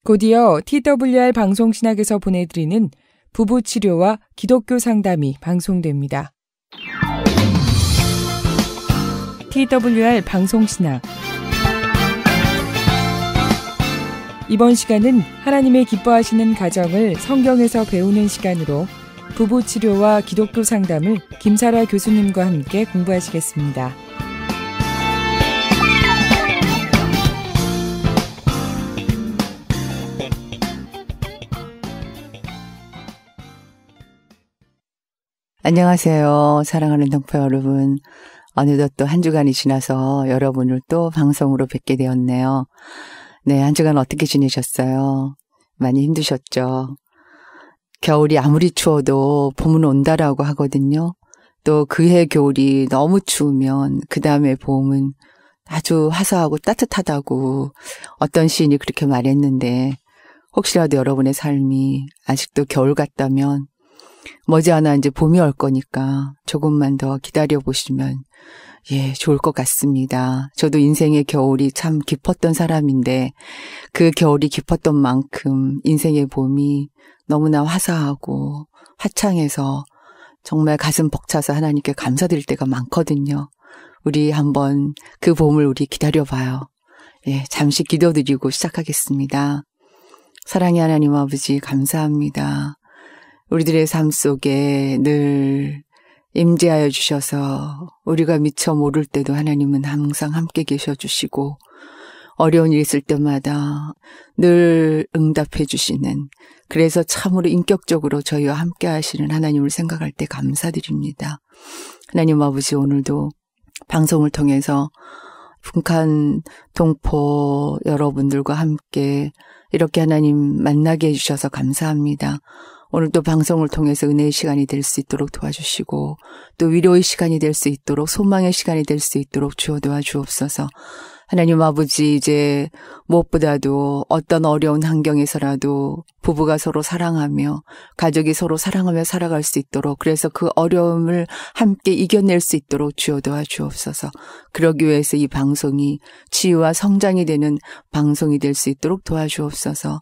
곧이어 TWR 방송신학에서 보내드리는 부부치료와 기독교 상담이 방송됩니다. TWR 방송신학 이번 시간은 하나님의 기뻐하시는 가정을 성경에서 배우는 시간으로 부부치료와 기독교 상담을 김사라 교수님과 함께 공부하시겠습니다. 안녕하세요. 사랑하는 동포 여러분. 어느덧 또 한 주간이 지나서 여러분을 또 방송으로 뵙게 되었네요. 네, 한 주간 어떻게 지내셨어요? 많이 힘드셨죠? 겨울이 아무리 추워도 봄은 온다라고 하거든요. 또 그해 겨울이 너무 추우면 그 다음에 봄은 아주 화사하고 따뜻하다고 어떤 시인이 그렇게 말했는데, 혹시라도 여러분의 삶이 아직도 겨울 같다면 머지않아 이제 봄이 올 거니까 조금만 더 기다려보시면 좋을 것 같습니다. 저도 인생의 겨울이 참 깊었던 사람인데 그 겨울이 깊었던 만큼 인생의 봄이 너무나 화사하고 화창해서 정말 가슴 벅차서 하나님께 감사드릴 때가 많거든요. 우리 한번 그 봄을 우리 기다려봐요. 잠시 기도드리고 시작하겠습니다. 사랑의 하나님 아버지 감사합니다. 우리들의 삶 속에 늘 임재하여 주셔서 우리가 미처 모를 때도 하나님은 항상 함께 계셔 주시고 어려운 일 있을 때마다 늘 응답해 주시는, 그래서 참으로 인격적으로 저희와 함께 하시는 하나님을 생각할 때 감사드립니다. 하나님 아버지, 오늘도 방송을 통해서 북한 동포 여러분들과 함께 이렇게 하나님 만나게 해주셔서 감사합니다. 오늘도 방송을 통해서 은혜의 시간이 될 수 있도록 도와주시고 또 위로의 시간이 될 수 있도록, 소망의 시간이 될 수 있도록 주어 도와주옵소서. 하나님 아버지, 이제 무엇보다도 어떤 어려운 환경에서라도 부부가 서로 사랑하며 가족이 서로 사랑하며 살아갈 수 있도록, 그래서 그 어려움을 함께 이겨낼 수 있도록 주어 도와주옵소서. 그러기 위해서 이 방송이 치유와 성장이 되는 방송이 될 수 있도록 도와주옵소서.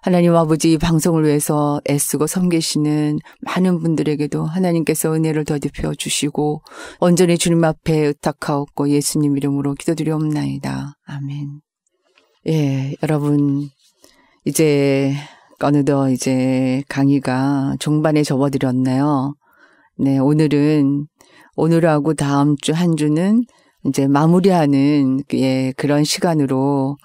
하나님 아버지, 이 방송을 위해서 애쓰고 섬기시는 많은 분들에게도 하나님께서 은혜를 더딥혀 주시고 온전히 주님 앞에 의탁하옵고 예수님 이름으로 기도드리옵나이다. 아멘. 여러분, 이제 어느덧 이제 강의가 종반에 접어들었네요. 네, 오늘하고 다음 주 한 주는 이제 마무리하는 그런 시간으로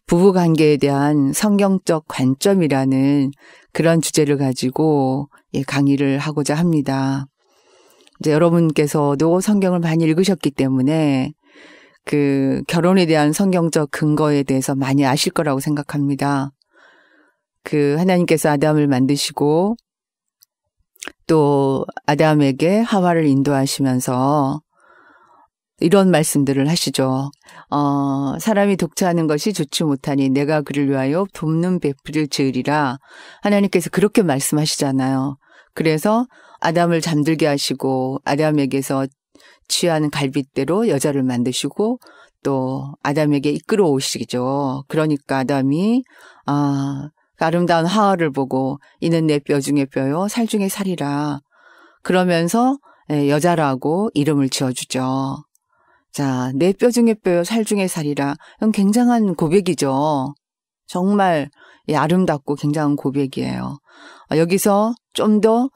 부부관계에 대한 성경적 관점이라는 그런 주제를 가지고 강의를 하고자 합니다. 이제 여러분께서도 성경을 많이 읽으셨기 때문에 그 결혼에 대한 성경적 근거에 대해서 많이 아실 거라고 생각합니다. 그 하나님께서 아담을 만드시고 또 아담에게 하와를 인도하시면서 이런 말씀들을 하시죠. 사람이 독처하는 것이 좋지 못하니 내가 그를 위하여 돕는 배필을 지으리라. 하나님께서 그렇게 말씀하시잖아요. 그래서 아담을 잠들게 하시고 아담에게서 취한 갈빗대로 여자를 만드시고 또 아담에게 이끌어 오시죠. 그러니까 아담이 아름다운 하와를 보고 이는 내 뼈 중에 뼈요 살 중에 살이라. 그러면서 여자라고 이름을 지어주죠. 자, 내 뼈 중에 뼈요 살 중에 살이라. 이건 굉장한 고백이죠. 정말 아름답고 굉장한 고백이에요. 여기서 좀 더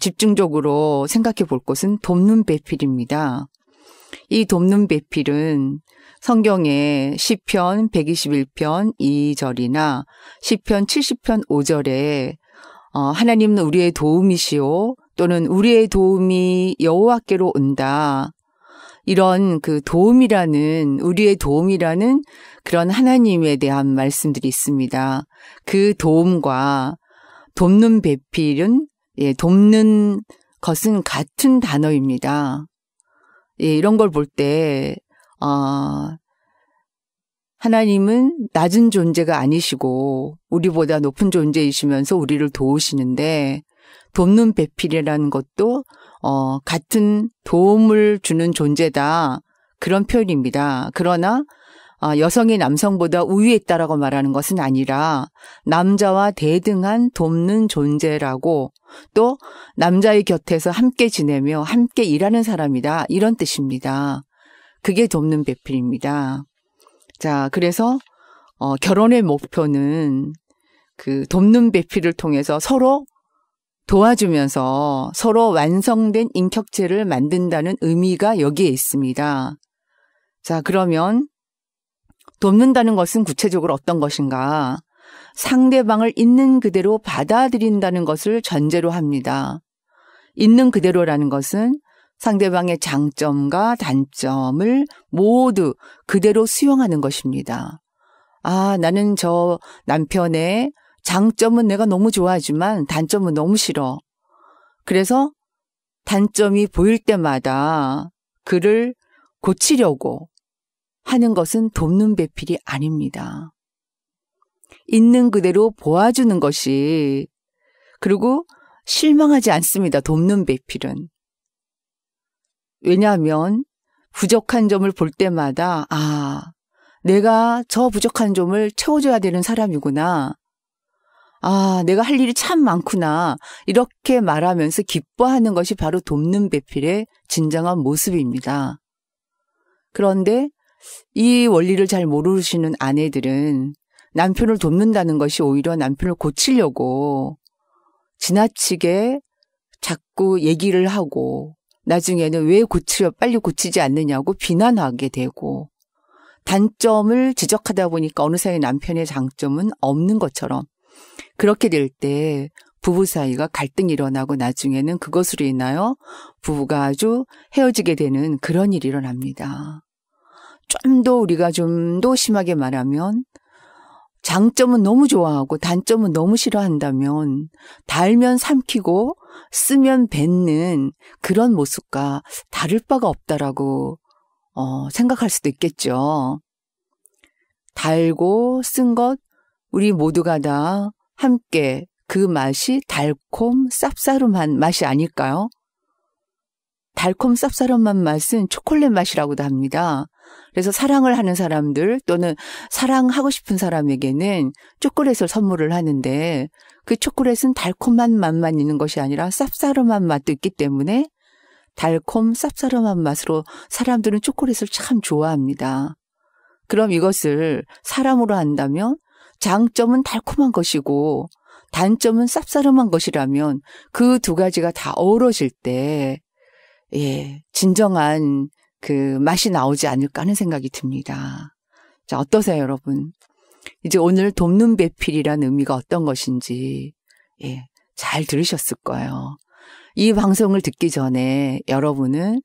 집중적으로 생각해 볼 것은 돕는 배필입니다. 이 돕는 배필은 성경의 시편 121편 2절이나 시편 70편 5절에 하나님은 우리의 도움이시오, 또는 우리의 도움이 여호와께로 온다. 이런 그 도움이라는, 우리의 도움이라는 그런 하나님에 대한 말씀들이 있습니다. 그 도움과 돕는 배필은 돕는 것은 같은 단어입니다. 이런 걸 볼 때 하나님은 낮은 존재가 아니시고 우리보다 높은 존재이시면서 우리를 도우시는데, 돕는 배필이라는 것도 같은 도움을 주는 존재다, 그런 표현입니다. 그러나 여성이 남성보다 우위에 있다라고 말하는 것은 아니라 남자와 대등한 돕는 존재라고, 또 남자의 곁에서 함께 지내며 함께 일하는 사람이다, 이런 뜻입니다. 그게 돕는 배필입니다. 자, 그래서 결혼의 목표는 그 돕는 배필을 통해서 서로 도와주면서 서로 완성된 인격체를 만든다는 의미가 여기에 있습니다. 자, 그러면 돕는다는 것은 구체적으로 어떤 것인가? 상대방을 있는 그대로 받아들인다는 것을 전제로 합니다. 있는 그대로라는 것은 상대방의 장점과 단점을 모두 그대로 수용하는 것입니다. 나는 저 남편의 장점은 내가 너무 좋아하지만 단점은 너무 싫어. 그래서 단점이 보일 때마다 그를 고치려고 하는 것은 돕는 배필이 아닙니다. 있는 그대로 보아주는 것이, 그리고 실망하지 않습니다. 돕는 배필은. 왜냐하면 부족한 점을 볼 때마다 내가 저 부족한 점을 채워줘야 되는 사람이구나. 내가 할 일이 참 많구나. 이렇게 말하면서 기뻐하는 것이 바로 돕는 배필의 진정한 모습입니다. 그런데 이 원리를 잘 모르시는 아내들은 남편을 돕는다는 것이 오히려 남편을 고치려고 지나치게 자꾸 얘기를 하고, 나중에는 왜 빨리 고치지 않느냐고 비난하게 되고, 단점을 지적하다 보니까 어느새 남편의 장점은 없는 것처럼, 그렇게 될 때 부부 사이가 갈등이 일어나고 나중에는 그것으로 인하여 부부가 아주 헤어지게 되는 그런 일이 일어납니다. 우리가 좀 더 심하게 말하면, 장점은 너무 좋아하고 단점은 너무 싫어한다면 달면 삼키고 쓰면 뱉는 그런 모습과 다를 바가 없다라고 생각할 수도 있겠죠. 달고 쓴 것 우리 모두가 다 함께 그 맛이 달콤 쌉싸름한 맛이 아닐까요? 달콤 쌉싸름한 맛은 초콜릿 맛이라고도 합니다. 그래서 사랑을 하는 사람들 또는 사랑하고 싶은 사람에게는 초콜릿을 선물을 하는데, 그 초콜릿은 달콤한 맛만 있는 것이 아니라 쌉싸름한 맛도 있기 때문에 달콤 쌉싸름한 맛으로 사람들은 초콜릿을 참 좋아합니다. 그럼 이것을 사람으로 한다면 장점은 달콤한 것이고 단점은 쌉싸름한 것이라면 그 두 가지가 다 어우러질 때 진정한 그 맛이 나오지 않을까 하는 생각이 듭니다. 자, 어떠세요, 여러분? 이제 오늘 돕는 배필이라는 의미가 어떤 것인지 잘 들으셨을 거예요. 이 방송을 듣기 전에 여러분은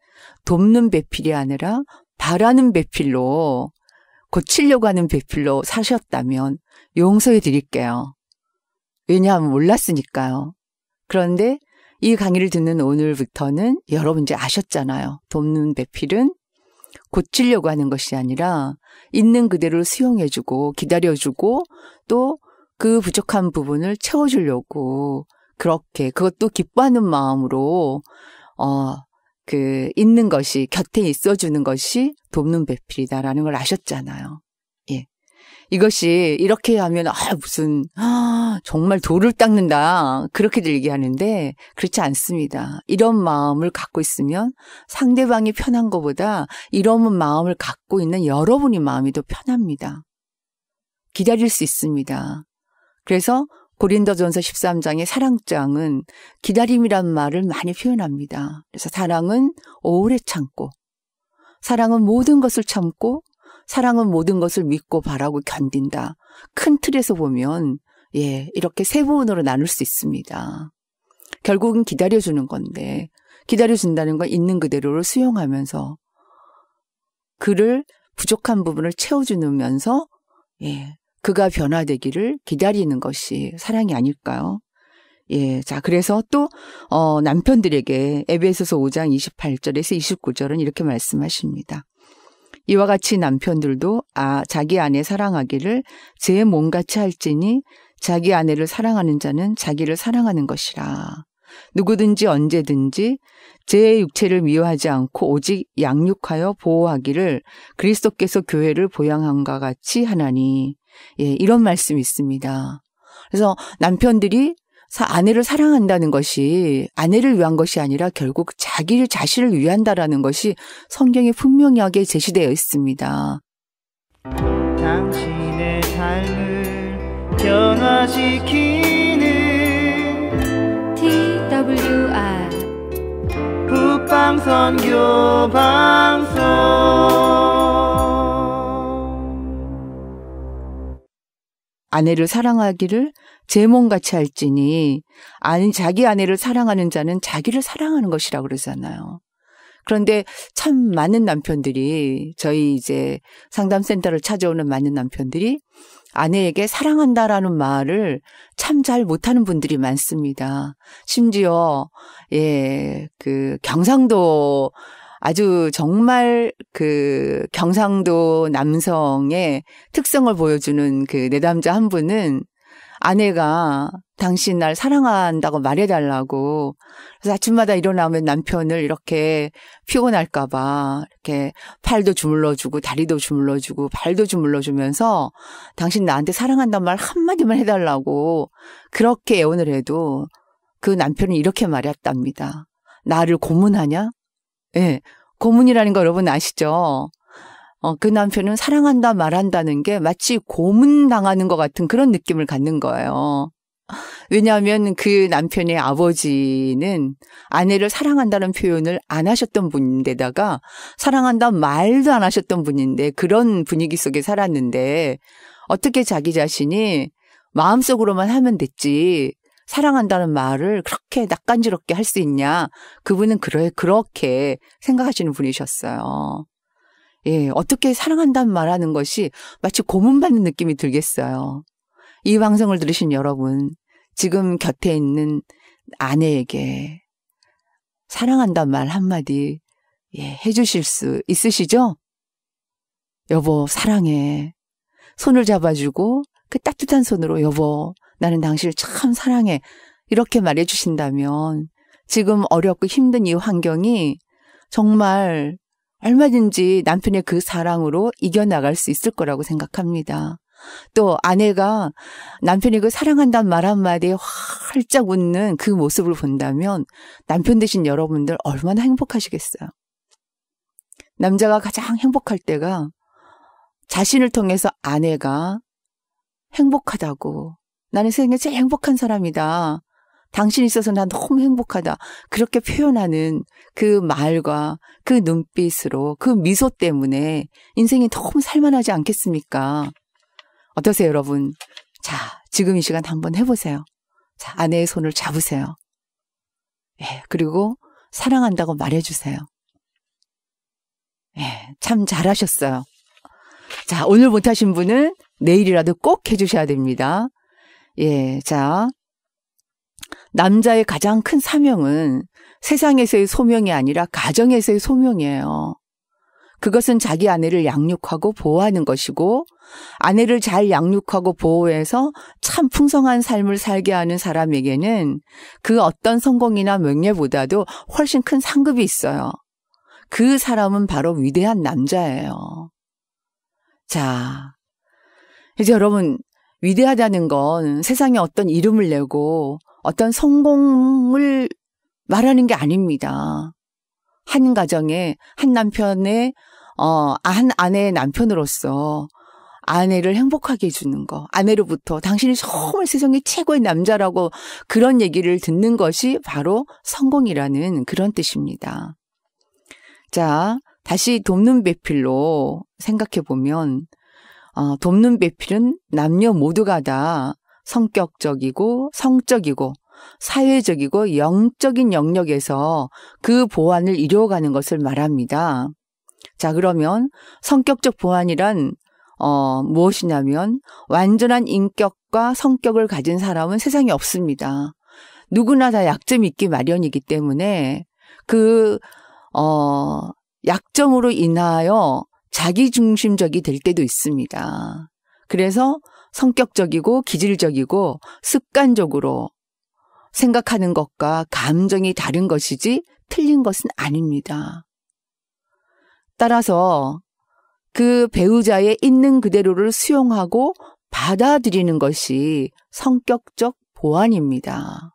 돕는 배필이 아니라 바라는 배필로, 고치려고 하는 배필로 사셨다면 용서해 드릴게요. 왜냐하면 몰랐으니까요. 그런데 이 강의를 듣는 오늘부터는 여러분 이제 아셨잖아요. 돕는 배필은 고치려고 하는 것이 아니라 있는 그대로 수용해주고 기다려주고 또 그 부족한 부분을 채워주려고, 그렇게 그것도 기뻐하는 마음으로 있는 것이, 곁에 있어주는 것이 돕는 배필이다라는 걸 아셨잖아요. 이것이 이렇게 하면 정말 돌을 닦는다 그렇게들 얘기하는데 그렇지 않습니다. 이런 마음을 갖고 있으면 상대방이 편한 것보다 이런 마음을 갖고 있는 여러분이 마음이 더 편합니다. 기다릴 수 있습니다. 그래서 고린도전서 13장의 사랑장은 기다림이란 말을 많이 표현합니다. 그래서 사랑은 오래 참고, 사랑은 모든 것을 참고, 사랑은 모든 것을 믿고 바라고 견딘다. 큰 틀에서 보면 이렇게 세 부분으로 나눌 수 있습니다. 결국은 기다려주는 건데, 기다려준다는 건 있는 그대로를 수용하면서 그를 부족한 부분을 채워주면서 그가 변화되기를 기다리는 것이 사랑이 아닐까요? 자, 그래서 또 남편들에게 에베소서 5장 28절에서 29절은 이렇게 말씀하십니다. 이와 같이 남편들도 자기 아내 사랑하기를 제 몸같이 할지니 자기 아내를 사랑하는 자는 자기를 사랑하는 것이라. 누구든지 언제든지 제 육체를 미워하지 않고 오직 양육하여 보호하기를 그리스도께서 교회를 보양함과 같이 하나니. 예, 이런 말씀이 있습니다. 그래서 남편들이 아내를 사랑한다는 것이 아내를 위한 것이 아니라 결국 자기 자신을 위한다라는 것이 성경에 분명하게 제시되어 있습니다. 당신의 삶을 변화시키는 TWR 북방선교 방송. 아내를 사랑하기를 제 몸같이 할지니 자기 아내를 사랑하는 자는 자기를 사랑하는 것이라고 그러잖아요. 그런데 참 많은 남편들이 저희 이제 상담센터를 찾아오는 많은 남편들이 아내에게 사랑한다라는 말을 참 잘 못하는 분들이 많습니다. 심지어 그 경상도 아주 정말 그 경상도 남성의 특성을 보여주는 그 내담자 한 분은 아내가 당신 날 사랑한다고 말해달라고. 그래서 아침마다 일어나면 남편을 이렇게 피곤할까봐 이렇게 팔도 주물러주고 다리도 주물러주고 발도 주물러주면서 당신 나한테 사랑한다는 말 한마디만 해달라고 그렇게 애원을 해도 그 남편은 이렇게 말했답니다. 나를 고문하냐? 예, 고문이라는 거 여러분 아시죠? 그 남편은 사랑한다 말한다는 게 마치 고문당하는 것 같은 그런 느낌을 갖는 거예요. 왜냐하면 그 남편의 아버지는 아내를 사랑한다는 표현을 안 하셨던 분인데다가 사랑한다 말도 안 하셨던 분인데 그런 분위기 속에 살았는데 어떻게 자기 자신이 마음속으로만 하면 됐지 사랑한다는 말을 그렇게 낯간지럽게 할 수 있냐. 그분은 그렇게 생각하시는 분이셨어요. 예, 어떻게 사랑한다는 말하는 것이 마치 고문받는 느낌이 들겠어요. 이 방송을 들으신 여러분, 지금 곁에 있는 아내에게 사랑한다는 말 한마디 해주실 수 있으시죠? 여보, 사랑해. 손을 잡아주고 그 따뜻한 손으로 여보, 나는 당신을 참 사랑해. 이렇게 말해주신다면 지금 어렵고 힘든 이 환경이 정말 얼마든지 남편의 그 사랑으로 이겨나갈 수 있을 거라고 생각합니다. 또 아내가 남편이 그 사랑한다는 말 한마디에 활짝 웃는 그 모습을 본다면 남편 되신 여러분들 얼마나 행복하시겠어요. 남자가 가장 행복할 때가 자신을 통해서 아내가 행복하다고 나는 세상에 제일 행복한 사람이다. 당신이 있어서 난 너무 행복하다. 그렇게 표현하는 그 말과 그 눈빛으로 그 미소 때문에 인생이 너무 살만하지 않겠습니까? 어떠세요, 여러분? 자, 지금 이 시간 한번 해보세요. 자, 아내의 손을 잡으세요. 그리고 사랑한다고 말해주세요. 참 잘하셨어요. 자, 오늘 못하신 분은 내일이라도 꼭 해주셔야 됩니다. 자, 남자의 가장 큰 사명은 세상에서의 소명이 아니라 가정에서의 소명이에요. 그것은 자기 아내를 양육하고 보호하는 것이고 아내를 잘 양육하고 보호해서 참 풍성한 삶을 살게 하는 사람에게는 그 어떤 성공이나 명예보다도 훨씬 큰 상급이 있어요. 그 사람은 바로 위대한 남자예요. 자, 이제 여러분, 위대하다는 건 세상에 어떤 이름을 내고 어떤 성공을 말하는 게 아닙니다. 한 가정에 한 남편의 한 아내의 남편으로서 아내를 행복하게 해주는 거, 아내로부터 당신이 정말 세상의 최고의 남자라고 그런 얘기를 듣는 것이 바로 성공이라는 그런 뜻입니다. 자, 다시 돕는 배필로 생각해 보면 돕는 배필은 남녀 모두가 다 성격적이고 성적이고 사회적이고 영적인 영역에서 그 보완을 이루어가는 것을 말합니다. 자, 그러면 성격적 보완이란 무엇이냐면 완전한 인격과 성격을 가진 사람은 세상에 없습니다. 누구나 다 약점이 있기 마련이기 때문에 그 약점으로 인하여 자기중심적이 될 때도 있습니다. 그래서 성격적이고 기질적이고 습관적으로 생각하는 것과 감정이 다른 것이지 틀린 것은 아닙니다. 따라서 그 배우자의 있는 그대로를 수용하고 받아들이는 것이 성격적 보완입니다.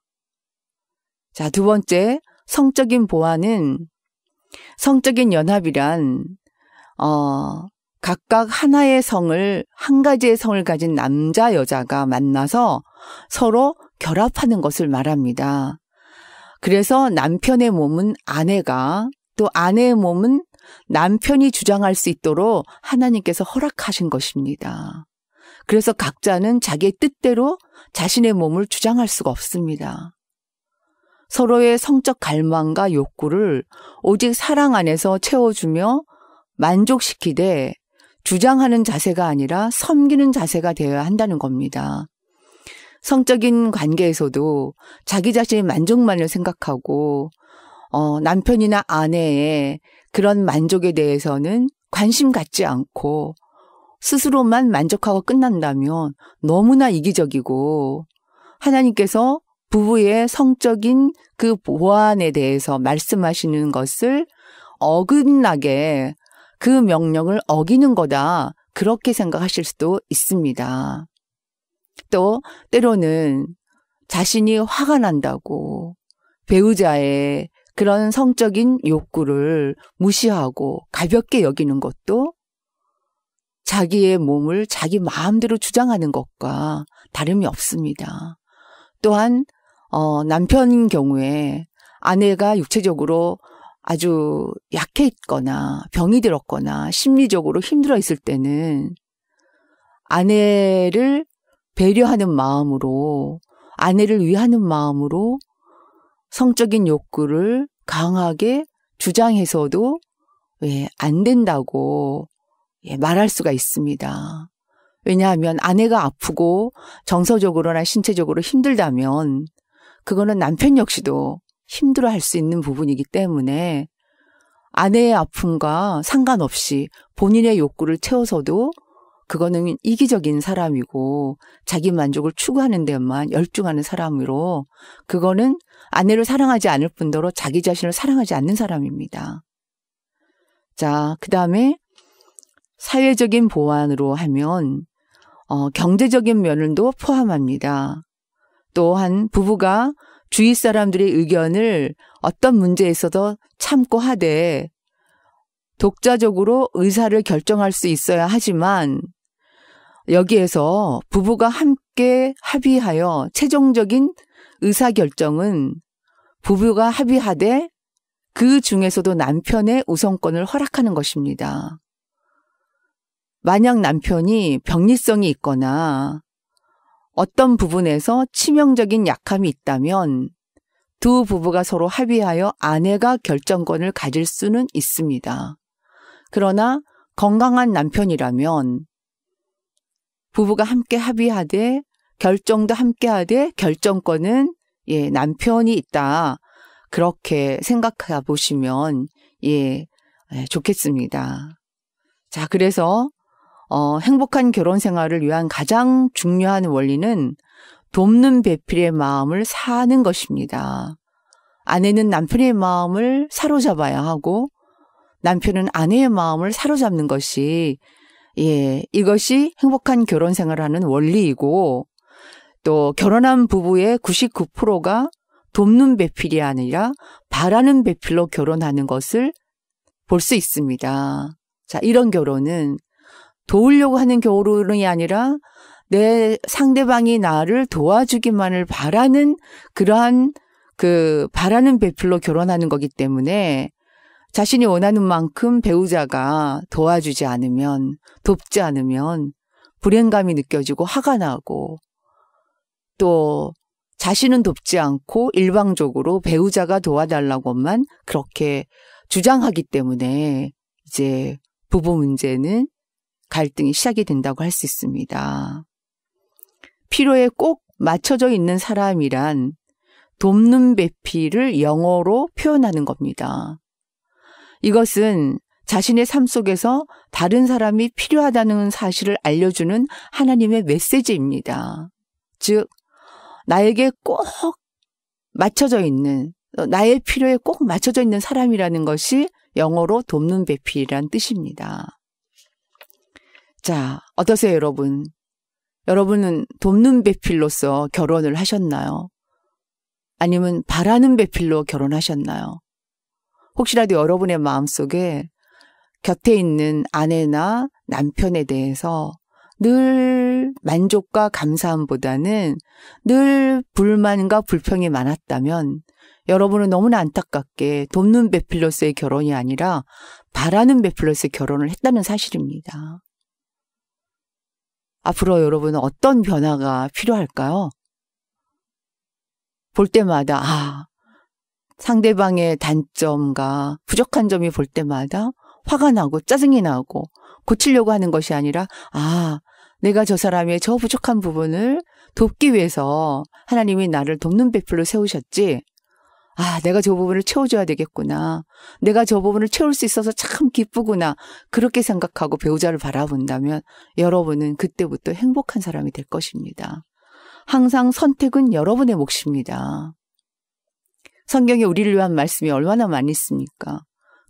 자, 두 번째, 성적인 보완은 성적인 연합이란 각각 하나의 성을, 한 가지의 성을 가진 남자, 여자가 만나서 서로 결합하는 것을 말합니다. 그래서 남편의 몸은 아내가, 또 아내의 몸은 남편이 주장할 수 있도록 하나님께서 허락하신 것입니다. 그래서 각자는 자기의 뜻대로 자신의 몸을 주장할 수가 없습니다. 서로의 성적 갈망과 욕구를 오직 사랑 안에서 채워주며 만족시키되 주장하는 자세가 아니라 섬기는 자세가 되어야 한다는 겁니다. 성적인 관계에서도 자기 자신의 만족만을 생각하고 남편이나 아내의 그런 만족에 대해서는 관심 갖지 않고 스스로만 만족하고 끝난다면 너무나 이기적이고 하나님께서 부부의 성적인 그 보완에 대해서 말씀하시는 것을 어긋나게 그 명령을 어기는 거다. 그렇게 생각하실 수도 있습니다. 또 때로는 자신이 화가 난다고 배우자의 그런 성적인 욕구를 무시하고 가볍게 여기는 것도 자기의 몸을 자기 마음대로 주장하는 것과 다름이 없습니다. 또한 남편인 경우에 아내가 육체적으로 아주 약해 있거나 병이 들었거나 심리적으로 힘들어 있을 때는 아내를 배려하는 마음으로, 아내를 위하는 마음으로 성적인 욕구를 강하게 주장해서도 안 된다고 말할 수가 있습니다. 왜냐하면 아내가 아프고 정서적으로나 신체적으로 힘들다면 그거는 남편 역시도 힘들어할 수 있는 부분이기 때문에 아내의 아픔과 상관없이 본인의 욕구를 채워서도 그거는 이기적인 사람이고 자기 만족을 추구하는 데만 열중하는 사람으로 그거는 아내를 사랑하지 않을 뿐더러 자기 자신을 사랑하지 않는 사람입니다. 자, 그 다음에 사회적인 보완으로 하면 경제적인 면도 포함합니다. 또한 부부가 주위 사람들의 의견을 어떤 문제에 있어도 참고 하되 독자적으로 의사를 결정할 수 있어야 하지만 여기에서 부부가 함께 합의하여 최종적인 의사결정은 부부가 합의하되 그 중에서도 남편의 우선권을 허락하는 것입니다. 만약 남편이 병리성이 있거나 어떤 부분에서 치명적인 약함이 있다면 두 부부가 서로 합의하여 아내가 결정권을 가질 수는 있습니다. 그러나 건강한 남편이라면 부부가 함께 합의하되 결정도 함께 하되 결정권은 남편이 있다. 그렇게 생각해 보시면 좋겠습니다. 자, 그래서 행복한 결혼 생활을 위한 가장 중요한 원리는 돕는 배필의 마음을 사는 것입니다. 아내는 남편의 마음을 사로잡아야 하고 남편은 아내의 마음을 사로잡는 것이 이것이 행복한 결혼 생활을 하는 원리이고 또 결혼한 부부의 99%가 돕는 배필이 아니라 바라는 배필로 결혼하는 것을 볼 수 있습니다. 자, 이런 결혼은 도우려고 하는 결혼이 아니라 내 상대방이 나를 도와주기만을 바라는 그러한 바라는 배필로 결혼하는 거기 때문에 자신이 원하는 만큼 배우자가 도와주지 않으면, 돕지 않으면 불행감이 느껴지고 화가 나고 또 자신은 돕지 않고 일방적으로 배우자가 도와달라고만 그렇게 주장하기 때문에 이제 부부 문제는 갈등이 시작이 된다고 할 수 있습니다. 필요에 꼭 맞춰져 있는 사람이란 돕는 배필을 영어로 표현하는 겁니다. 이것은 자신의 삶 속에서 다른 사람이 필요하다는 사실을 알려주는 하나님의 메시지입니다. 즉, 나에게 꼭 맞춰져 있는, 나의 필요에 꼭 맞춰져 있는 사람이라는 것이 영어로 돕는 배필이란 뜻입니다. 자, 어떠세요, 여러분? 여러분은 돕는 배필로서 결혼을 하셨나요? 아니면 바라는 배필로 결혼하셨나요? 혹시라도 여러분의 마음속에 곁에 있는 아내나 남편에 대해서 늘 만족과 감사함보다는 늘 불만과 불평이 많았다면 여러분은 너무나 안타깝게 돕는 배필로서의 결혼이 아니라 바라는 배필로서의 결혼을 했다는 사실입니다. 앞으로 여러분은 어떤 변화가 필요할까요? 볼 때마다 상대방의 단점과 부족한 점이 볼 때마다 화가 나고 짜증이 나고 고치려고 하는 것이 아니라 내가 저 사람의 저 부족한 부분을 돕기 위해서 하나님이 나를 돕는 배필로 세우셨지. 내가 저 부분을 채워줘야 되겠구나. 내가 저 부분을 채울 수 있어서 참 기쁘구나. 그렇게 생각하고 배우자를 바라본다면 여러분은 그때부터 행복한 사람이 될 것입니다. 항상 선택은 여러분의 몫입니다. 성경에 우리를 위한 말씀이 얼마나 많이 있습니까?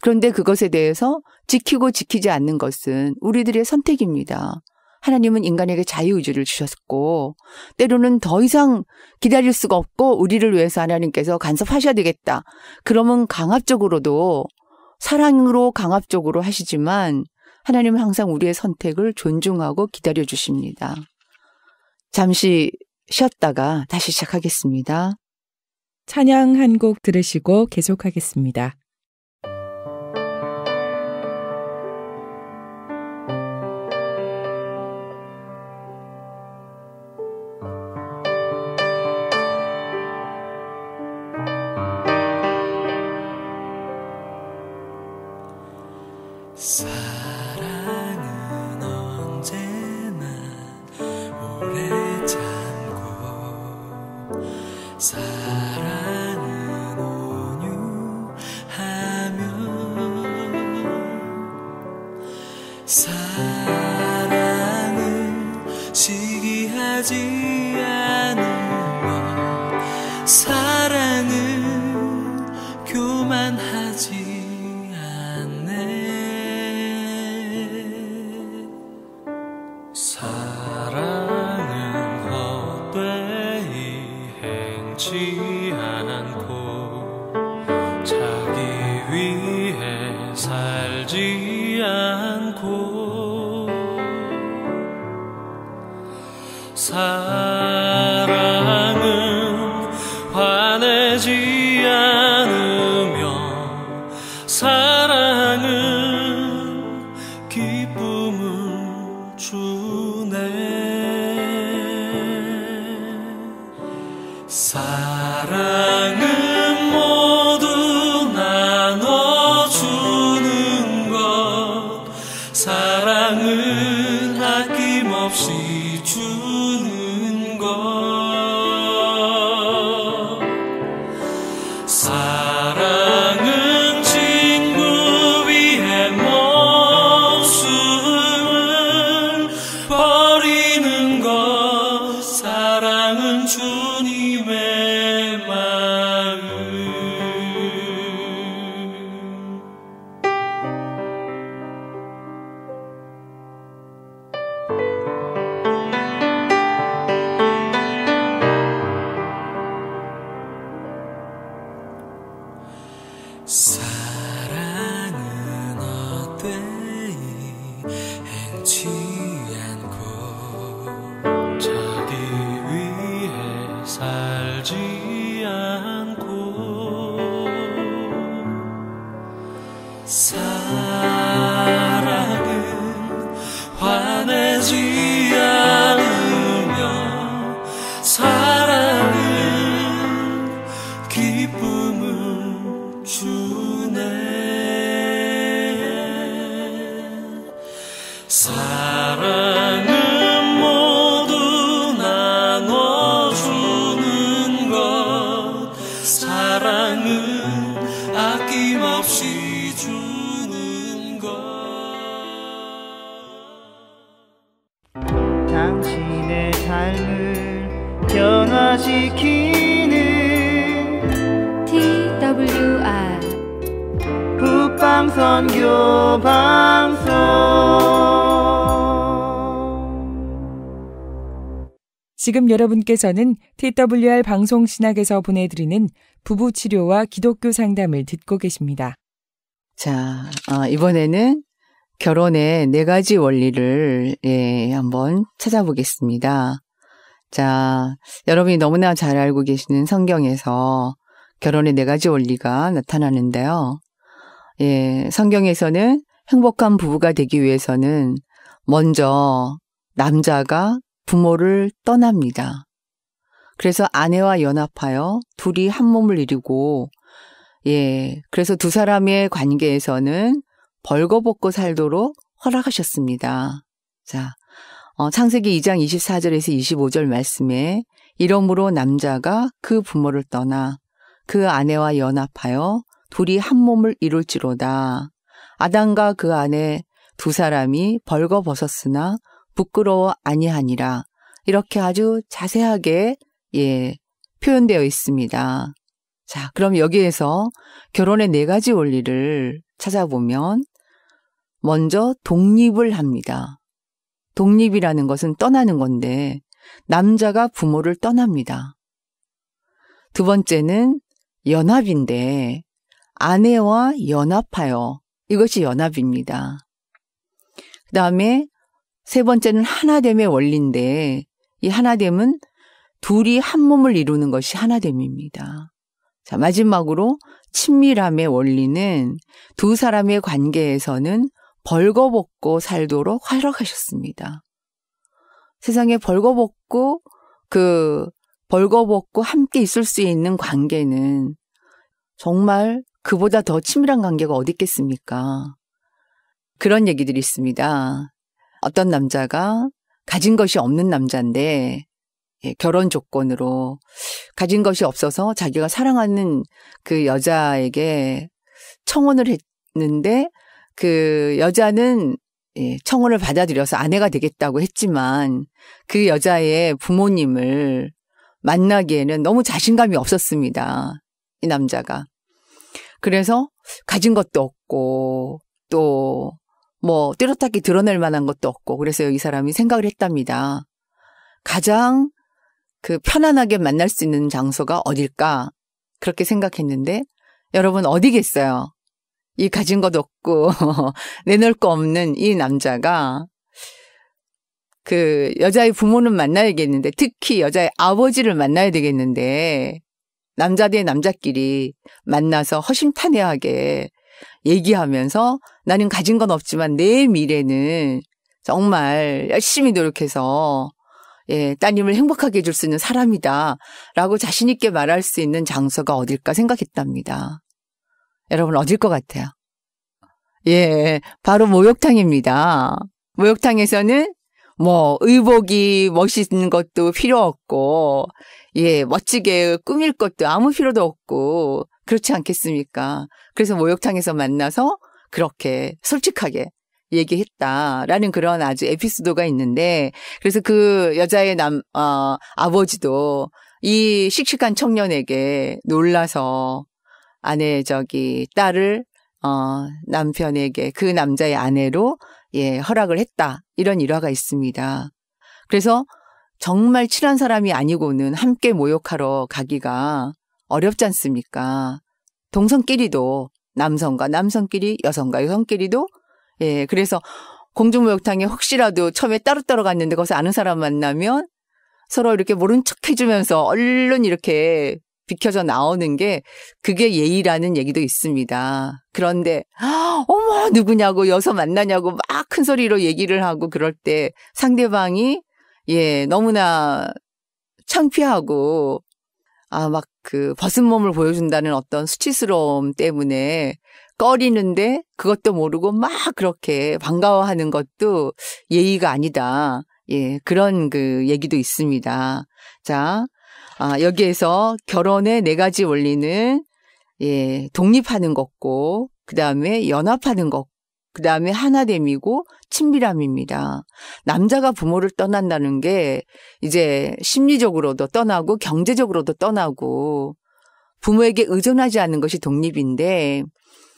그런데 그것에 대해서 지키고 지키지 않는 것은 우리들의 선택입니다. 하나님은 인간에게 자유의지를 주셨고 때로는 더 이상 기다릴 수가 없고 우리를 위해서 하나님께서 간섭하셔야 되겠다. 그러면 강압적으로도 사랑으로 강압적으로 하시지만 하나님은 항상 우리의 선택을 존중하고 기다려 주십니다. 잠시 쉬었다가 다시 시작하겠습니다. 찬양 한 곡 들으시고 계속하겠습니다. 사랑은 언제나 오래 참고 사랑은 온유하며 사랑은 시기하지 않으며 사랑은 교만하지 사랑은 헛되이 행치 않고 자기 위해 살지 않고 사랑은 화내지 않으며 사랑은 기쁨을 주네 사랑은 모두 나눠주는 것 사랑은 아낌없이 주는 것 사랑은 친구 위해 목숨을 버리는 것 사랑은 주님의 마음 사랑은 헛되이 행치 않고 자기 위해 살지 않고 사랑은 화내지 않으며 사랑은 기쁨을 주네 사랑은 모두 나눠주는 것 사랑은 아낌없이 주는 것 당신의 삶을 변화시키는 선교 방송 지금 여러분께서는 TWR 방송 신학에서 보내드리는 부부 치료와 기독교 상담을 듣고 계십니다. 자, 이번에는 결혼의 4가지 원리를 한번 찾아보겠습니다. 자, 여러분이 너무나 잘 알고 계시는 성경에서 결혼의 4가지 원리가 나타나는데요. 성경에서는 행복한 부부가 되기 위해서는 먼저 남자가 부모를 떠납니다. 그래서 아내와 연합하여 둘이 한 몸을 이루고, 그래서 두 사람의 관계에서는 벌거벗고 살도록 허락하셨습니다. 자, 창세기 2장 24절에서 25절 말씀에 이러므로 남자가 그 부모를 떠나 그 아내와 연합하여 둘이 한 몸을 이룰지로다. 아담과 그 아내 두 사람이 벌거벗었으나 부끄러워 아니하니라. 이렇게 아주 자세하게 표현되어 있습니다. 자, 그럼 여기에서 결혼의 4가지 원리를 찾아보면 먼저 독립을 합니다. 독립이라는 것은 떠나는 건데 남자가 부모를 떠납니다. 두 번째는 연합인데 아내와 연합하여, 이것이 연합입니다. 그 다음에 세 번째는 하나됨의 원리인데 이 하나됨은 둘이 한 몸을 이루는 것이 하나됨입니다. 자, 마지막으로 친밀함의 원리는 두 사람의 관계에서는 벌거벗고 살도록 허락하셨습니다. 세상에 벌거벗고 함께 있을 수 있는 관계는 정말 그보다 더 친밀한 관계가 어디 있겠습니까? 그런 얘기들이 있습니다. 어떤 남자가 가진 것이 없는 남자인데 결혼 조건으로 가진 것이 없어서 자기가 사랑하는 그 여자에게 청혼을 했는데 그 여자는 청혼을 받아들여서 아내가 되겠다고 했지만 그 여자의 부모님을 만나기에는 너무 자신감이 없었습니다. 이 남자가. 그래서 가진 것도 없고 또 뭐 뚜렷하게 드러낼 만한 것도 없고 그래서 이 사람이 생각을 했답니다. 가장 그 편안하게 만날 수 있는 장소가 어딜까? 그렇게 생각했는데 여러분 어디겠어요? 이 가진 것 없고 내놓을 거 없는 이 남자가 그 여자의 부모는 만나야겠는데 특히 여자의 아버지를 만나야 되겠는데 남자 대 남자끼리 만나서 허심탄회하게 얘기하면서 나는 가진 건 없지만 내 미래는 정말 열심히 노력해서 따님을 행복하게 해줄 수 있는 사람이다 라고 자신 있게 말할 수 있는 장소가 어딜까 생각했답니다. 여러분 어딜 것 같아요? 바로 목욕탕입니다. 목욕탕에서는 뭐 의복이 멋있는 것도 필요 없고 멋지게 꾸밀 것도 아무 필요도 없고 그렇지 않겠습니까? 그래서 목욕탕에서 만나서 그렇게 솔직하게 얘기했다라는 그런 아주 에피소드가 있는데 그래서 그 여자의 아버지도 이 씩씩한 청년에게 놀라서 딸을 남편에게 그 남자의 아내로 허락을 했다. 이런 일화가 있습니다. 그래서 정말 친한 사람이 아니고는 함께 모욕하러 가기가 어렵지 않습니까? 동성끼리도 남성과 남성끼리, 여성과 여성끼리도 그래서 공중목욕탕에 혹시라도 처음에 따로따로 갔는데 거기서 아는 사람 만나면 서로 이렇게 모른 척 해주면서 얼른 이렇게 비켜져 나오는 게 그게 예의라는 얘기도 있습니다. 그런데 어머 누구냐고 여서 만나냐고 막 큰 소리로 얘기를 하고 그럴 때 상대방이 너무나 창피하고 막 그 벗은 몸을 보여준다는 어떤 수치스러움 때문에 꺼리는데 그것도 모르고 막 그렇게 반가워하는 것도 예의가 아니다. 그런 그 얘기도 있습니다. 자, 여기에서 결혼의 4가지 원리는 독립하는 것고 그 다음에 연합하는 것, 그 다음에 하나됨이고 친밀함입니다. 남자가 부모를 떠난다는 게 이제 심리적으로도 떠나고 경제적으로도 떠나고 부모에게 의존하지 않는 것이 독립인데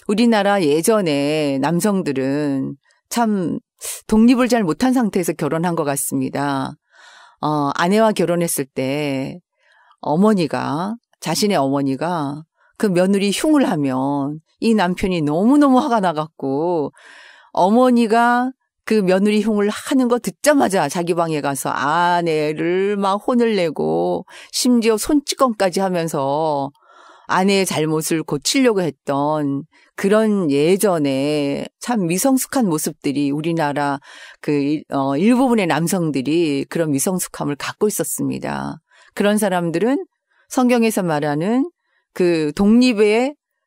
우리나라 예전에 남성들은 참 독립을 잘 못한 상태에서 결혼한 것 같습니다. 아내와 결혼했을 때 자신의 어머니가 그 며느리 흉을 하면 이 남편이 너무너무 화가 나갖고 어머니가 그 며느리 흉을 하는 거 듣자마자 자기 방에 가서 아내를 막 혼을 내고 심지어 손찌검까지 하면서 아내의 잘못을 고치려고 했던 그런 예전에 참 미성숙한 모습들이 우리나라 일부분의 남성들이 그런 미성숙함을 갖고 있었습니다. 그런 사람들은 성경에서 말하는 그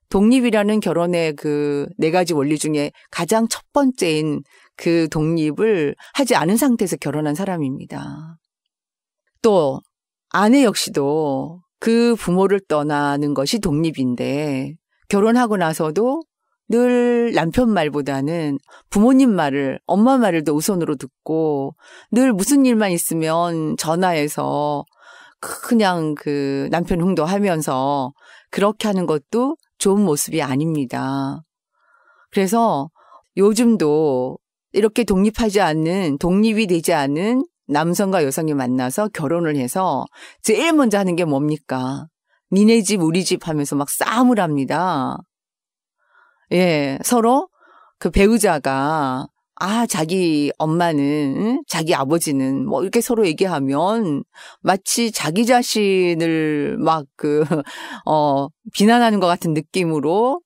독립이라는 결혼의 그 4가지 원리 중에 가장 첫 번째인 그 독립을 하지 않은 상태에서 결혼한 사람입니다. 또 아내 역시도 그 부모를 떠나는 것이 독립인데 결혼하고 나서도 늘 남편 말보다는 부모님 말을, 엄마 말을 더 우선으로 듣고 늘 무슨 일만 있으면 전화해서 그냥 그 남편 흥도하면서 그렇게 하는 것도 좋은 모습이 아닙니다. 그래서 요즘도 이렇게 독립이 되지 않은 남성과 여성이 만나서 결혼을 해서 제일 먼저 하는 게 뭡니까? 니네 집, 우리 집 하면서 막 싸움을 합니다. 예, 서로 그 배우자가 자기 엄마는, 자기 아버지는 뭐 이렇게 서로 얘기하면 마치 자기 자신을 막 비난하는 것 같은 느낌으로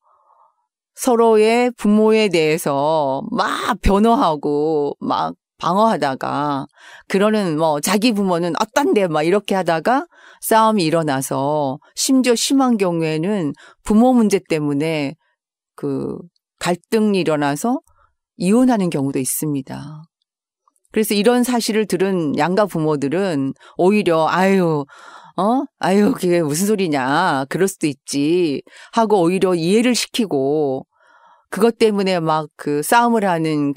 서로의 부모에 대해서 막 변호하고 막 방어하다가 그러는 자기 부모는 어떤데 막 이렇게 하다가 싸움이 일어나서 심지어 심한 경우에는 부모 문제 때문에 갈등이 일어나서 이혼하는 경우도 있습니다. 그래서 이런 사실을 들은 양가 부모들은 오히려 그게 무슨 소리냐, 그럴 수도 있지 하고 오히려 이해를 시키고 그것 때문에 막 싸움을 하는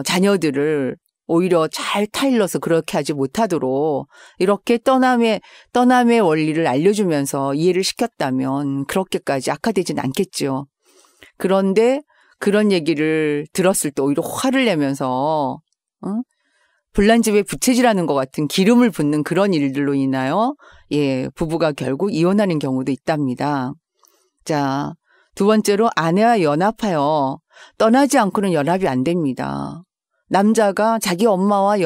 자녀들을 오히려 잘 타일러서 그렇게 하지 못하도록 이렇게 떠남의 원리를 알려주면서 이해를 시켰다면 그렇게까지 악화되진 않겠죠. 그런데 그런 얘기를 들었을 때 오히려 화를 내면서 불난 집에 부채질하는 것 같은 기름을 붓는 그런 일들로 인하여 부부가 결국 이혼하는 경우도 있답니다. 자, 두 번째로 아내와 연합하여 떠나지 않고는 연합이 안 됩니다. 남자가 자기 엄마와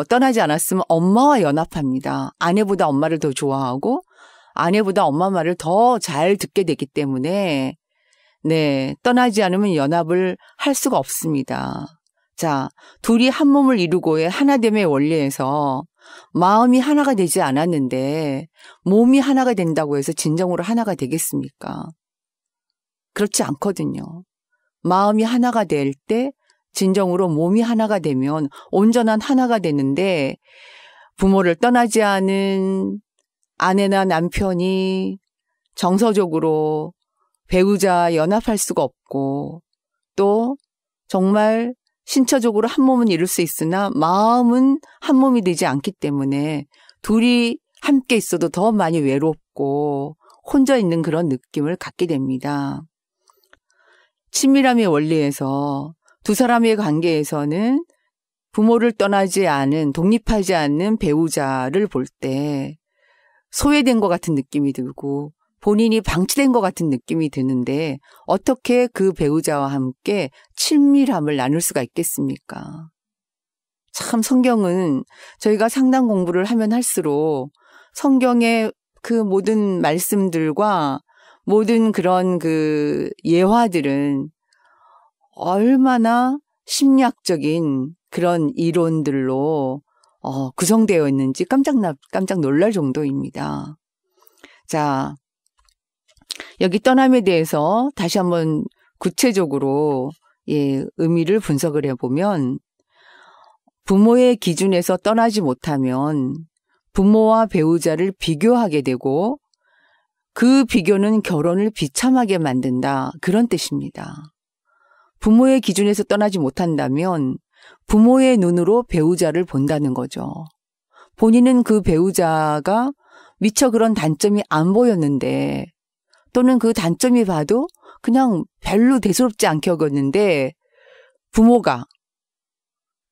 떠나지 않았으면 엄마와 연합합니다. 아내보다 엄마를 더 좋아하고 아내보다 엄마 말을 더 잘 듣게 되기 때문에 떠나지 않으면 연합을 할 수가 없습니다. 자, 둘이 한 몸을 이루고의 하나됨의 원리에서 마음이 하나가 되지 않았는데 몸이 하나가 된다고 해서 진정으로 하나가 되겠습니까? 그렇지 않거든요. 마음이 하나가 될 때 진정으로 몸이 하나가 되면 온전한 하나가 되는데 부모를 떠나지 않은 아내나 남편이 정서적으로 배우자 연합할 수가 없고 또 정말 신체적으로 한 몸은 이룰 수 있으나 마음은 한 몸이 되지 않기 때문에 둘이 함께 있어도 더 많이 외롭고 혼자 있는 그런 느낌을 갖게 됩니다. 친밀함의 원리에서 두 사람의 관계에서는 부모를 떠나지 않은, 독립하지 않는 배우자를 볼 때 소외된 것 같은 느낌이 들고 본인이 방치된 것 같은 느낌이 드는데 어떻게 그 배우자와 함께 친밀함을 나눌 수가 있겠습니까? 참 성경은 저희가 상담 공부를 하면 할수록 성경의 그 모든 말씀들과 모든 그런 예화들은 얼마나 심리학적인 그런 이론들로 구성되어 있는지 깜짝 놀랄 정도입니다. 자, 여기 떠남에 대해서 다시 한번 구체적으로 의미를 분석을 해보면 부모의 기준에서 떠나지 못하면 부모와 배우자를 비교하게 되고 그 비교는 결혼을 비참하게 만든다. 그런 뜻입니다. 부모의 기준에서 떠나지 못한다면 부모의 눈으로 배우자를 본다는 거죠. 본인은 그 배우자가 미처 그런 단점이 안 보였는데 또는 그 단점이 봐도 그냥 별로 대수롭지 않게 여겼는데 부모가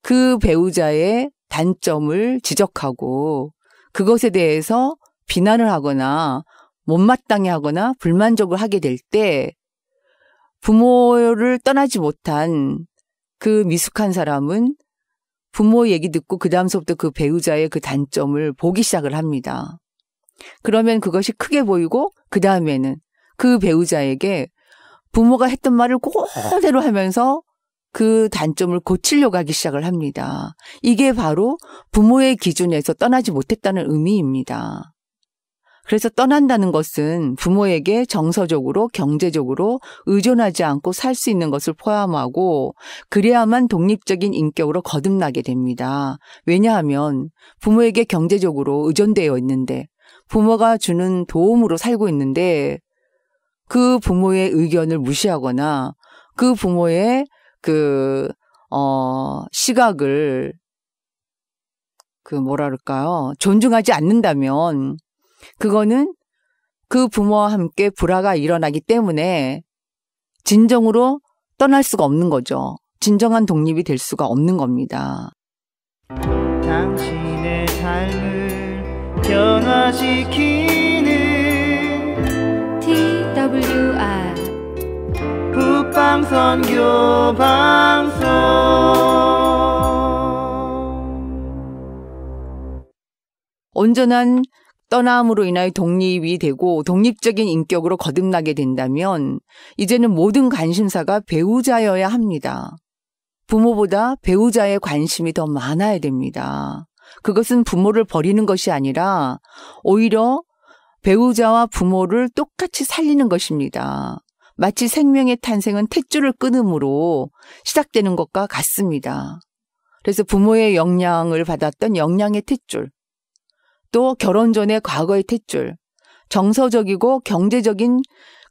그 배우자의 단점을 지적하고 그것에 대해서 비난을 하거나 못마땅해 하거나 불만족을 하게 될 때 부모를 떠나지 못한 그 미숙한 사람은 부모 얘기 듣고 그 다음서부터 그 배우자의 그 단점을 보기 시작을 합니다. 그러면 그것이 크게 보이고 그 다음에는 그 배우자에게 부모가 했던 말을 그대로 하면서 그 단점을 고치려고 하기 시작을 합니다. 이게 바로 부모의 기준에서 떠나지 못했다는 의미입니다. 그래서 떠난다는 것은 부모에게 정서적으로 경제적으로 의존하지 않고 살 수 있는 것을 포함하고 그래야만 독립적인 인격으로 거듭나게 됩니다. 왜냐하면 부모에게 경제적으로 의존되어 있는데 부모가 주는 도움으로 살고 있는데 그 부모의 의견을 무시하거나 그 부모의 시각을 존중하지 않는다면 그거는 그 부모와 함께 불화가 일어나기 때문에 진정으로 떠날 수가 없는 거죠. 진정한 독립이 될 수가 없는 겁니다. 당신의 삶을 변화시키는 TWR 북방선교 방송 온전한 떠남으로 인하여 독립이 되고 독립적인 인격으로 거듭나게 된다면 이제는 모든 관심사가 배우자여야 합니다. 부모보다 배우자의 관심이 더 많아야 됩니다. 그것은 부모를 버리는 것이 아니라 오히려 배우자와 부모를 똑같이 살리는 것입니다. 마치 생명의 탄생은 탯줄을 끊음으로 시작되는 것과 같습니다. 그래서 부모의 영향을 받았던 영양의 탯줄, 또 결혼 전의 과거의 탯줄, 정서적이고 경제적인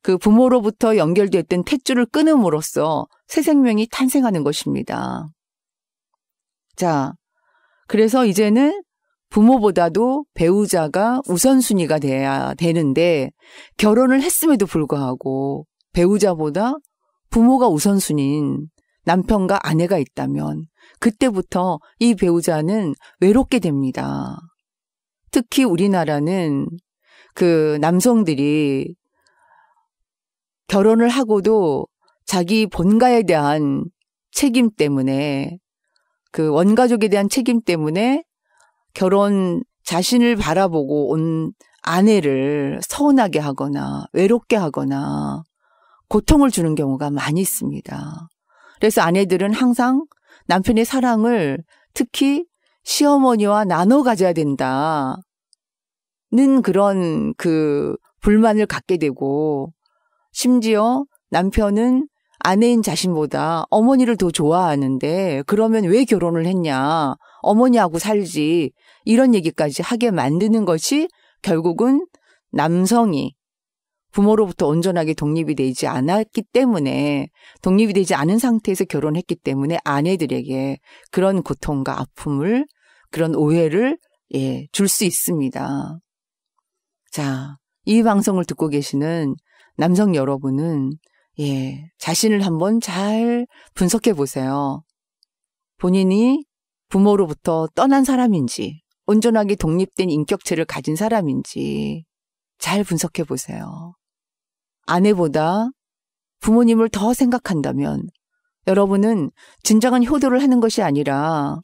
그 부모로부터 연결됐던 탯줄을 끊음으로써 새 생명이 탄생하는 것입니다. 자, 그래서 이제는 부모보다도 배우자가 우선순위가 돼야 되는데 결혼을 했음에도 불구하고 배우자보다 부모가 우선순위인 남편과 아내가 있다면 그때부터 이 배우자는 외롭게 됩니다. 특히 우리나라는 그 남성들이 결혼을 하고도 자기 본가에 대한 책임 때문에 그 원가족에 대한 책임 때문에 결혼 자신을 바라보고 온 아내를 서운하게 하거나 외롭게 하거나 고통을 주는 경우가 많이 있습니다. 그래서 아내들은 항상 남편의 사랑을 특히 시어머니와 나눠 가져야 된다는 그런 그 불만을 갖게 되고 심지어 남편은 아내인 자신보다 어머니를 더 좋아하는데 그러면 왜 결혼을 했냐, 어머니하고 살지, 이런 얘기까지 하게 만드는 것이 결국은 남성이 부모로부터 온전하게 독립이 되지 않았기 때문에, 독립이 되지 않은 상태에서 결혼했기 때문에 아내들에게 그런 고통과 아픔을, 그런 오해를 줄 수 있습니다. 자, 이 방송을 듣고 계시는 남성 여러분은 자신을 한번 잘 분석해 보세요. 본인이 부모로부터 떠난 사람인지, 온전하게 독립된 인격체를 가진 사람인지 잘 분석해 보세요. 아내보다 부모님을 더 생각한다면 여러분은 진정한 효도를 하는 것이 아니라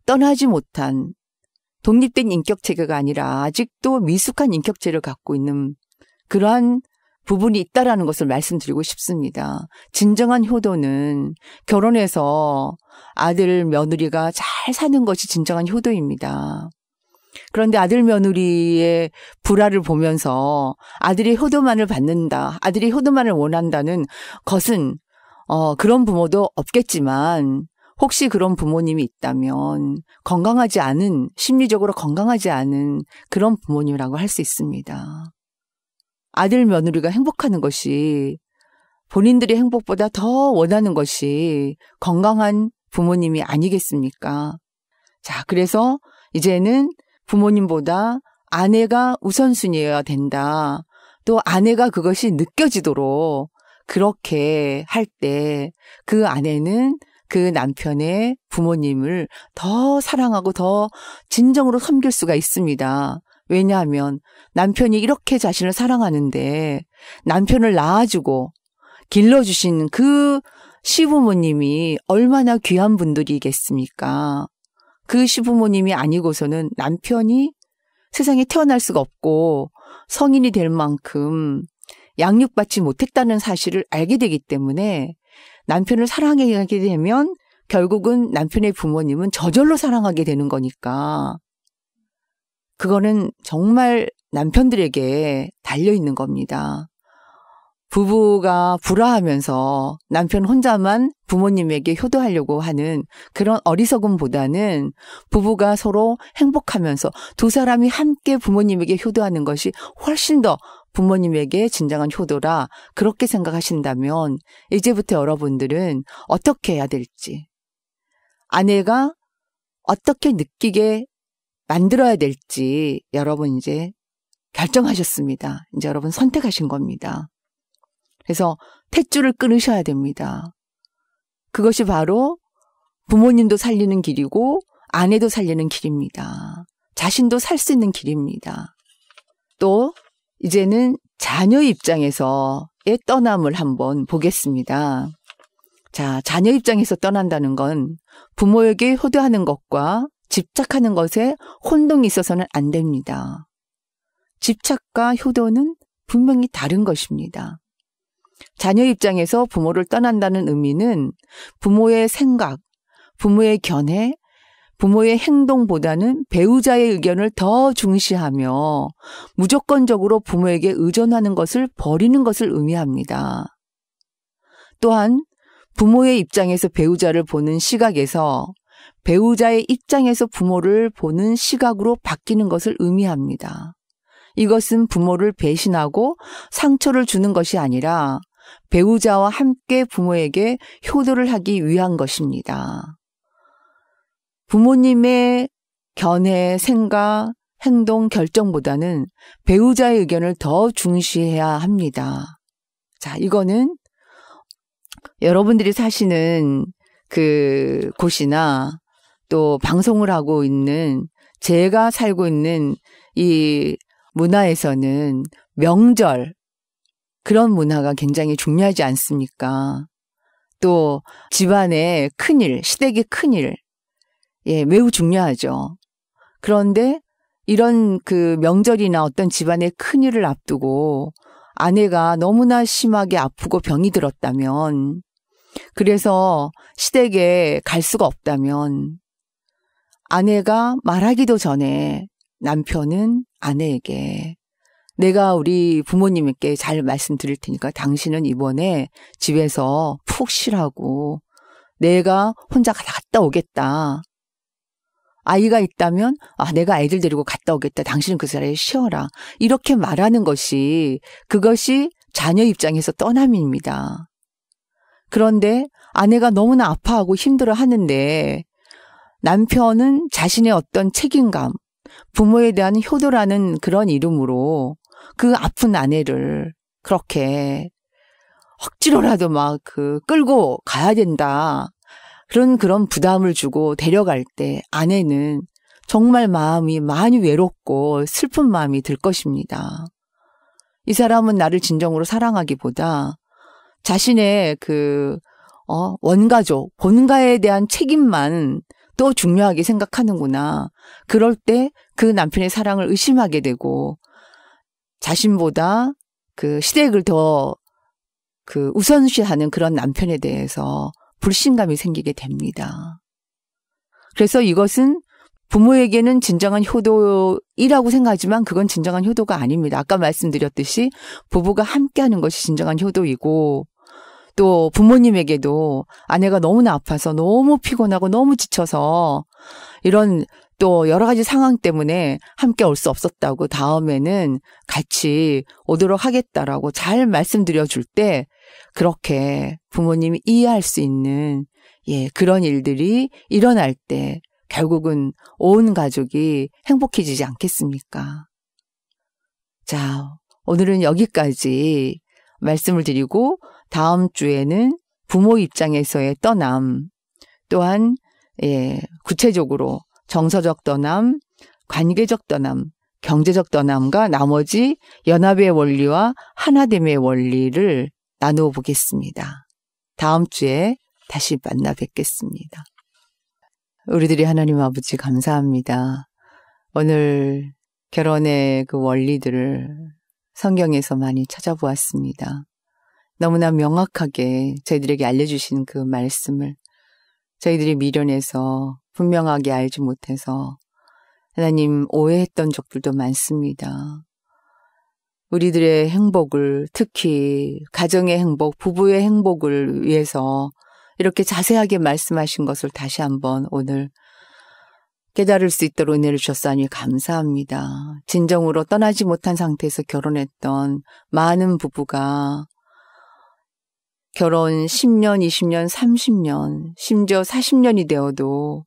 떠나지 못한 독립된 인격체가 아니라 아직도 미숙한 인격체를 갖고 있는 그러한 부분이 있다라는 것을 말씀드리고 싶습니다. 진정한 효도는 결혼해서 아들, 며느리가 잘 사는 것이 진정한 효도입니다. 그런데 아들, 며느리의 불화를 보면서 아들이 효도만을 받는다, 아들이 효도만을 원한다는 것은 그런 부모도 없겠지만 혹시 그런 부모님이 있다면 건강하지 않은, 심리적으로 건강하지 않은 그런 부모님이라고 할 수 있습니다. 아들, 며느리가 행복하는 것이, 본인들의 행복보다 더 원하는 것이 건강한 부모님이 아니겠습니까? 자, 그래서 이제는 부모님보다 아내가 우선순위여야 된다. 또 아내가 그것이 느껴지도록 그렇게 할 때 그 아내는 그 남편의 부모님을 더 사랑하고 더 진정으로 섬길 수가 있습니다. 왜냐하면 남편이 이렇게 자신을 사랑하는데 남편을 낳아주고 길러주신 그 시부모님이 얼마나 귀한 분들이겠습니까? 그 시부모님이 아니고서는 남편이 세상에 태어날 수가 없고 성인이 될 만큼 양육받지 못했다는 사실을 알게 되기 때문에 남편을 사랑하게 되면 결국은 남편의 부모님은 저절로 사랑하게 되는 거니까 그거는 정말 남편들에게 달려있는 겁니다. 부부가 불화하면서 남편 혼자만 부모님에게 효도하려고 하는 그런 어리석음보다는 부부가 서로 행복하면서 두 사람이 함께 부모님에게 효도하는 것이 훨씬 더 부모님에게 진정한 효도라 그렇게 생각하신다면 이제부터 여러분들은 어떻게 해야 될지 아내가 어떻게 느끼게 만들어야 될지 여러분 이제 결정하셨습니다. 이제 여러분 선택하신 겁니다. 그래서 탯줄을 끊으셔야 됩니다. 그것이 바로 부모님도 살리는 길이고 아내도 살리는 길입니다. 자신도 살 수 있는 길입니다. 또 이제는 자녀 입장에서의 떠남을 한번 보겠습니다. 자, 자녀 입장에서 떠난다는 건 부모에게 효도하는 것과 집착하는 것에 혼동이 있어서는 안 됩니다. 집착과 효도는 분명히 다른 것입니다. 자녀 입장에서 부모를 떠난다는 의미는 부모의 생각, 부모의 견해, 부모의 행동보다는 배우자의 의견을 더 중시하며 무조건적으로 부모에게 의존하는 것을 버리는 것을 의미합니다. 또한 부모의 입장에서 배우자를 보는 시각에서 배우자의 입장에서 부모를 보는 시각으로 바뀌는 것을 의미합니다. 이것은 부모를 배신하고 상처를 주는 것이 아니라 배우자와 함께 부모에게 효도를 하기 위한 것입니다. 부모님의 견해, 생각, 행동, 결정보다는 배우자의 의견을 더 중시해야 합니다. 자, 이거는 여러분들이 사시는 그 곳이나 또 방송을 하고 있는 제가 살고 있는 이 문화에서는 명절 그런 문화가 굉장히 중요하지 않습니까? 또 집안의 큰일, 시댁의 큰일 예, 매우 중요하죠. 그런데 이런 그 명절이나 어떤 집안의 큰일을 앞두고 아내가 너무나 심하게 아프고 병이 들었다면 그래서 시댁에 갈 수가 없다면 아내가 말하기도 전에 남편은 아내에게 내가 우리 부모님께 잘 말씀드릴 테니까 당신은 이번에 집에서 푹 쉬라고 내가 혼자 갔다 오겠다. 아이가 있다면 내가 아이들 데리고 갔다 오겠다. 당신은 그 자리에 쉬어라. 이렇게 말하는 것이 그것이 자녀 입장에서 떠남입니다. 그런데 아내가 너무나 아파하고 힘들어 하는데 남편은 자신의 어떤 책임감, 부모에 대한 효도라는 그런 이름으로 그 아픈 아내를 그렇게 억지로라도 막 끌고 가야 된다. 그런 부담을 주고 데려갈 때 아내는 정말 마음이 많이 외롭고 슬픈 마음이 들 것입니다. 이 사람은 나를 진정으로 사랑하기보다 자신의 원가족, 본가에 대한 책임만 또 중요하게 생각하는구나. 그럴 때 그 남편의 사랑을 의심하게 되고 자신보다 그 시댁을 더 우선시하는 그런 남편에 대해서 불신감이 생기게 됩니다. 그래서 이것은 부모에게는 진정한 효도이라고 생각하지만 그건 진정한 효도가 아닙니다. 아까 말씀드렸듯이 부부가 함께하는 것이 진정한 효도이고 또 부모님에게도 아내가 너무나 아파서 너무 피곤하고 너무 지쳐서 이런 또 여러 가지 상황 때문에 함께 올 수 없었다고 다음에는 같이 오도록 하겠다라고 잘 말씀드려 줄 때 그렇게 부모님이 이해할 수 있는 그런 일들이 일어날 때 결국은 온 가족이 행복해지지 않겠습니까? 자, 오늘은 여기까지 말씀을 드리고 다음 주에는 부모 입장에서의 떠남, 또한 구체적으로 정서적 떠남, 관계적 떠남, 경제적 떠남과 나머지 연합의 원리와 하나됨의 원리를 나누어 보겠습니다. 다음 주에 다시 만나 뵙겠습니다. 우리들이 하나님 아버지 감사합니다. 오늘 결혼의 그 원리들을 성경에서 많이 찾아보았습니다. 너무나 명확하게 저희들에게 알려주신 그 말씀을 저희들이 미련해서 분명하게 알지 못해서 하나님 오해했던 적들도 많습니다. 우리들의 행복을, 특히 가정의 행복, 부부의 행복을 위해서 이렇게 자세하게 말씀하신 것을 다시 한번 오늘 깨달을 수 있도록 은혜를 주셨사니 감사합니다. 진정으로 떠나지 못한 상태에서 결혼했던 많은 부부가 결혼 10년, 20년, 30년, 심지어 40년이 되어도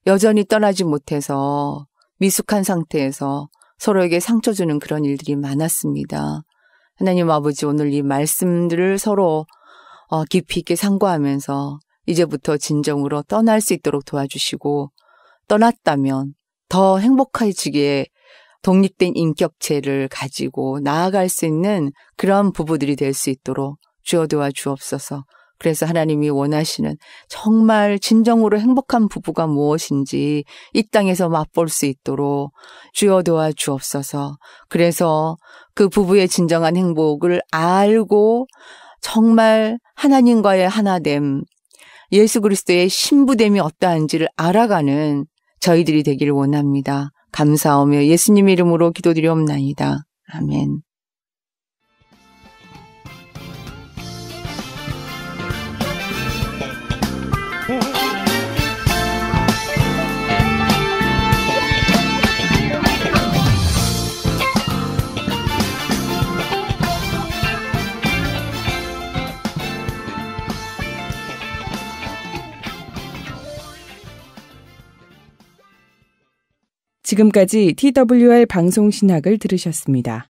여전히 떠나지 못해서 미숙한 상태에서 서로에게 상처 주는 그런 일들이 많았습니다. 하나님 아버지, 오늘 이 말씀들을 서로 깊이 있게 상고하면서 이제부터 진정으로 떠날 수 있도록 도와주시고, 떠났다면 더 행복해지기에 독립된 인격체를 가지고 나아갈 수 있는 그런 부부들이 될 수 있도록 주여 도와 주옵소서. 그래서 하나님이 원하시는 정말 진정으로 행복한 부부가 무엇인지 이 땅에서 맛볼 수 있도록 주여 도와 주옵소서. 그래서 그 부부의 진정한 행복을 알고 정말 하나님과의 하나됨, 예수 그리스도의 신부됨이 어떠한지를 알아가는 저희들이 되기를 원합니다. 감사하며 예수님 이름으로 기도드리옵나이다. 아멘. 지금까지 TWR 방송신학을 들으셨습니다.